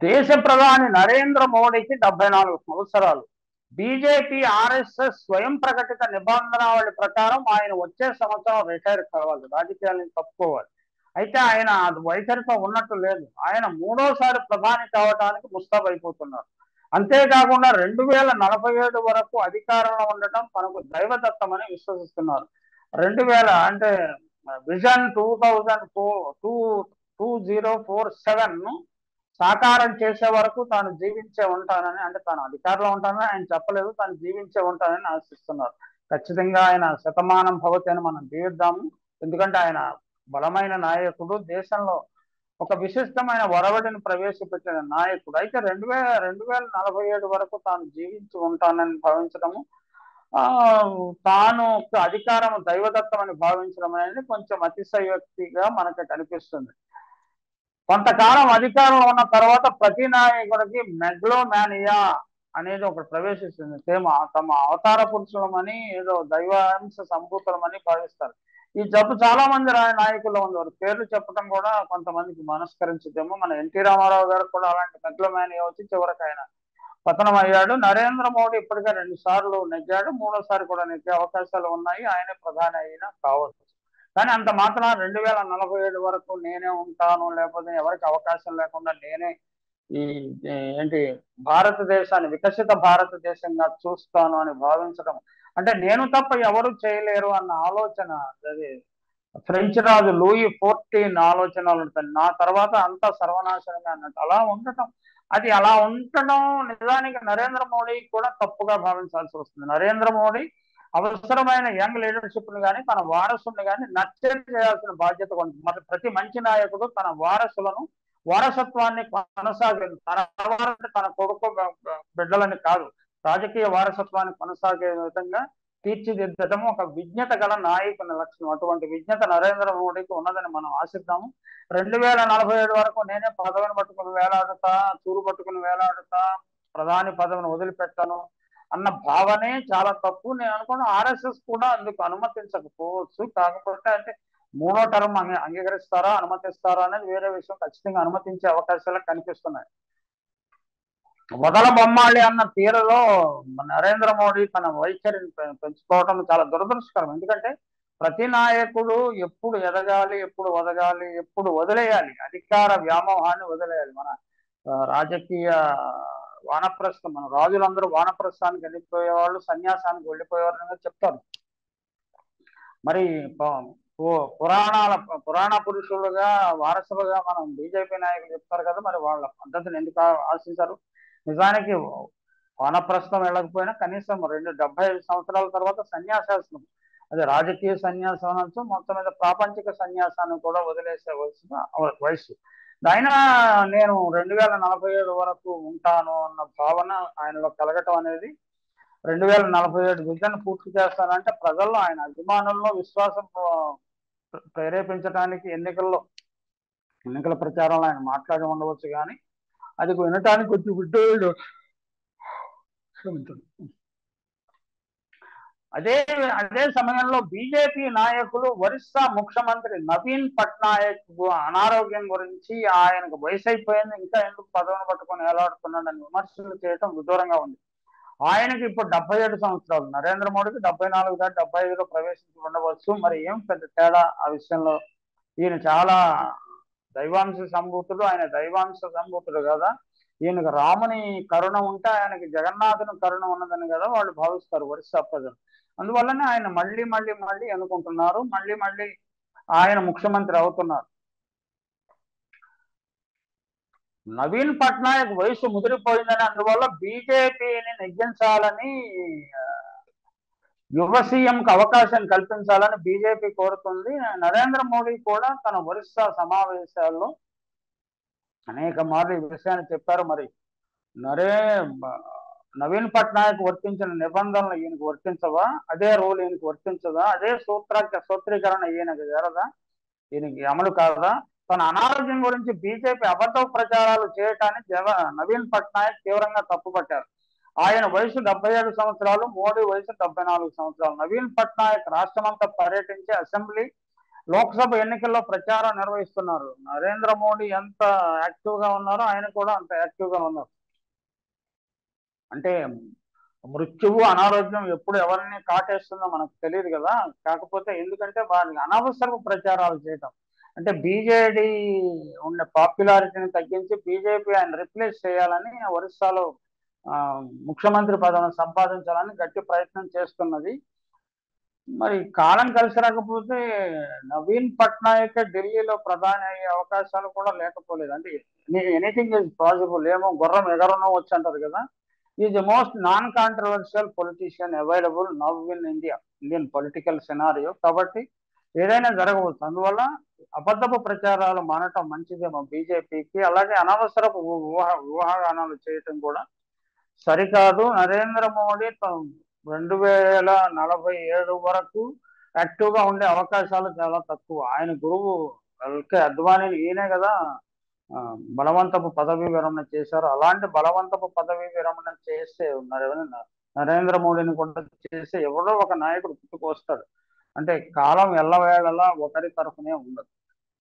దేశ ప్రధాని నరేంద్ర మోడీకి 74 సంవత్సరాలు. బీజేపీ, ఆర్ఎస్ఎస్ స్వయం ప్రకటిత నిబంధనావళి ప్రకారం ఆయన వచ్చే సంవత్సరం రిటైర్ కావాలి, రాజకీయాల నుంచి తప్పుకోవాలి. అయితే ఆయన అది వైఖరితో ఉన్నట్టు లేదు. ఆయన మూడోసారి ప్రధాని కావడానికి ముస్తాబైపోతున్నారు. అంతేకాకుండా 2047 వరకు అధికారంలో ఉండటం తనకు దైవదత్తమని విశ్వసిస్తున్నారు. 2000 అంటే విజన్ 2047 సాకారం చేసే వరకు తాను జీవించే ఉంటానని, అంటే తాను అధికారంలో ఉంటానని ఆయన చెప్పలేదు, తాను జీవించే ఉంటానని ఆశిస్తున్నారు. ఖచ్చితంగా ఆయన శతమానం భవతి అని మనం దీవిద్దాము. ఎందుకంటే ఆయన బలమైన నాయకుడు, దేశంలో ఒక విశిష్టమైన ఒరవడిని ప్రవేశపెట్టిన నాయకుడు. అయితే 2047 వరకు తాను జీవించి ఉంటానని భావించడము, తాను అధికారం దైవదత్తం అని భావించడం అనేది కొంచెం అతిశయోక్తిగా మనకు కనిపిస్తుంది. కొంతకాలం అధికారంలో ఉన్న తర్వాత ప్రతి నాయకుడికి మెగ్లోమానియా అనేది ఒకటి ప్రవేశిస్తుంది. తమ అవతార పురుషులమని, ఏదో దైవాంశ సంభూతులమని భావిస్తారు. ఈ జబ్బు చాలా మంది నాయకులు ఉంది. వారి పేర్లు చెప్పడం కూడా కొంతమందికి మనస్కరించుదేమో. మన ఎన్టీ రామారావు గారు కూడా అలాంటి మెగ్లోమానియా వచ్చి చివరికి ఆయన పతనం అయ్యాడు. నరేంద్ర మోడీ ఇప్పటికే 2 సార్లు నెగ్గాడు, మూడోసారి కూడా నెగ్గే అవకాశాలు ఉన్నాయి. ఆయనే ప్రధాని అయినా కావచ్చు. కానీ అంత మాత్రం 2047 వరకు నేనే ఉంటాను, లేకపోతే ఎవరికి అవకాశం లేకుండా నేనే ఈ ఏంటి భారతదేశాన్ని వికసిత భారతదేశంగా చూస్తాను అని భావించడం, అంటే నేను తప్ప ఎవరు చేయలేరు అన్న ఆలోచన. అది ఫ్రెంచ్ రాజు లూయి 14 ఆలోచనలు ఉంటాయి, నా తర్వాత అంతా సర్వనాశనమే అన్నట్టు. అలా ఉండటం నిజానికి నరేంద్ర మోడీ కూడా తప్పుగా భావించాల్సి వస్తుంది. నరేంద్ర మోడీ అవసరమైన యంగ్ లీడర్షిప్ ని కానీ తన వారసుని కానీ నర్చర్ చేయాల్సిన బాధ్యత ఉంది. మరి ప్రతి మంచి నాయకుడు తన వారసత్వాన్ని తన కొడుకు బిడ్డలని కాదు, రాజకీయ వారసత్వాన్ని కొనసాగే విధంగా తీర్చిదిద్దటం ఒక విజ్ఞత గల నాయకుని లక్షణం. అటువంటి విజ్ఞత నరేంద్ర మోడీకి ఉన్నదని మనం ఆశిద్దాము. 2047 వరకు నేనే పదవిని పట్టుకుని వేలాడుతా, చూరు పట్టుకుని వేలాడుతా, ప్రధాని పదవిని వదిలిపెట్టాను అన్న భావనే చాలా తప్పు. నేను అనుకున్న ఆర్ఎస్ఎస్ కూడా అందుకు అనుమతించకపోవచ్చు. కాకపోతే అంటే మూడో టర్మ్ అంగీకరిస్తారా, అనుమతిస్తారా అనేది వేరే విషయం. ఖచ్చితంగా అనుమతించే అవకాశాలు కనిపిస్తున్నాయి. వదల బొమ్మాళి అన్న తీరులో నరేంద్ర మోడీ తన వైఖరిని పెంచుకోవడం చాలా దురదృష్టకరం. ఎందుకంటే ప్రతి నాయకుడు ఎప్పుడు ఎదగాలి, ఎప్పుడు వదగాలి, ఎప్పుడు వదిలేయాలి, అధికార వ్యామోహాన్ని వదిలేయాలి. మన రాజకీయ వానప్రస్థం, మన రాజులందరూ వానప్రస్థానికి వెళ్ళిపోయేవాళ్ళు, సన్యాసానికి వెళ్ళిపోయేవారు చెప్తారు. మరి పురాణ పురుషులుగా వారసులుగా మనం బీజేపీ నాయకులు చెప్తారు కదా, మరి వాళ్ళ పద్ధతిని ఎందుకు ఆశించారు? నిజానికి వానప్రస్థం వెళ్ళకపోయినా కనీసం 75 సంవత్సరాల తర్వాత సన్యాసాసనం, అది రాజకీయ సన్యాసం అనొచ్చు, మొత్తం మీద ప్రాపంచిక సన్యాసాన్ని కూడా వదిలేసే వయసు. అయినా నేను 2047 వరకు ఉంటాను అన్న భావన ఆయనలో కలగటం అనేది, 2047 విజన్ పూర్తి చేస్తానంటే ప్రజల్లో, ఆయన అభిమానుల్లో విశ్వాసం ప్రేరేపించడానికి ఎన్నికల ప్రచారంలో ఆయన మాట్లాడి ఉండవచ్చు. కానీ అది వినటానికి కొంచెం విడ్డూరుడు. అదే సమయంలో బీజేపీ నాయకులు ఒరిస్సా ముఖ్యమంత్రి నవీన్ పట్నాయక్ అనారోగ్యం గురించి, ఆయనకు వయసు అయిపోయింది, ఇంకా ఎందుకు పదవిని పట్టుకుని ఏలాడుతున్నాడని విమర్శలు చేయడం విదూరంగా ఉంది. ఆయనకి ఇప్పుడు 77 సంవత్సరాలు, నరేంద్ర మోడీకి 74 దాటి 75లో ప్రవేశించి ఉండవచ్చు. మరి ఏం పెద్ద తేడా ఆ విషయంలో? ఈయన చాలా దైవాంశ సంభూతుడు, ఆయన దైవాంశ సంభూతుడు కదా. ఈయనకు రాముని కరుణ ఉంటే ఆయనకి జగన్నాథుని కరుణ ఉన్నదని కదా వాళ్ళు భావిస్తారు ఒరిస్సా ప్రజలు. అందువల్లనే ఆయన మళ్ళీ అనుకుంటున్నారు, మళ్ళీ ఆయన ముఖ్యమంత్రి అవుతున్నారు. నవీన్ పట్నాయక్ వయసు ముదిరిపోయిందని, అందువల్ల బీజేపీని నెగ్గించాలని, యువ సీఎంకు అవకాశం కల్పించాలని బీజేపీ కోరుతుంది. నరేంద్ర మోడీ కూడా తన ఒరిస్సా సమావేశాల్లో అనేక మార్లు ఈ విషయాన్ని చెప్పారు. మరి నవీన్ పట్నాయక్ వర్తించిన నిబంధనలు ఈయనకు వర్తించవా? అదే రూల్ ఈయనకు వర్తించదా? అదే సూత్రీకరణ ఈయనకు జరదా? ఈయనకి అమలు కాదా? తన అనారోగ్యం గురించి బీజేపీ అబద్ధ ప్రచారాలు చేయటాన్ని నవీన్ పట్నాయక్ తీవ్రంగా తప్పుపట్టారు. ఆయన వయసు 77 సంవత్సరాలు, మోడీ వయసు 74 సంవత్సరాలు. నవీన్ పట్నాయక్ రాష్ట్రమంతా పర్యటించి అసెంబ్లీ లోక్సభ ఎన్నికల్లో ప్రచారం నిర్వహిస్తున్నారు. నరేంద్ర మోడీ ఎంత యాక్టివ్ గా ఉన్నారో ఆయన కూడా అంత యాక్టివ్ గా ఉన్నారు. అంటే మృత్యువు అనారోగ్యం ఎప్పుడు ఎవరిని కాటేస్తుందో మనకు తెలియదు కదా. కాకపోతే ఎందుకంటే వారిని అనవసరపు ప్రచారాలు చేయటం, అంటే బీజేడీ ఉన్న పాపులారిటీని తగ్గించి బీజేపీ ఆయన రిప్లేస్ చేయాలని ఒరిస్సాలో ముఖ్యమంత్రి పదవిని సంపాదించాలని గట్టి ప్రయత్నం చేస్తున్నది. మరి కాలం కలిసి రాకపోతే నవీన్ పట్నాయక్ ఢిల్లీలో ప్రధాని అయ్యే అవకాశాలు కూడా లేకపోలేదు. అంటే ఎనీథింగ్ ఇస్ పాసిబుల్. ఏమో గుర్రం ఎగరనో వచ్చి అంటారు కదా. Is the most non controversial politician available now in Indian political scenario. కాబట్టి ఏదైనా జరగవచ్చు. అందువల్ల అబద్ధపు ప్రచారాలు మానటం మంచిదేమో బీజేపీకి. అలాగే అనవసరపు ఊహాగానాలు చేయటం కూడా సరికాదు. నరేంద్ర మోడీ 2047 వరకు యాక్టివ్ గా ఉండే అవకాశాలు చాలా తక్కువ. ఆయన గురువు ఎల్కే అద్వానీ ఈయనే కదా బలవంతపు పదవీ విరమణ చేశారు. అలాంటి బలవంతపు పదవీ విరమణ చేస్తే నరేంద్ర మోడీని కూడా చేస్తే ఎవరో ఒక నాయకుడు పుట్టుకొస్తాడు. అంటే కాలం ఎల్లవేళలా ఒకరి తరఫునే ఉండదు.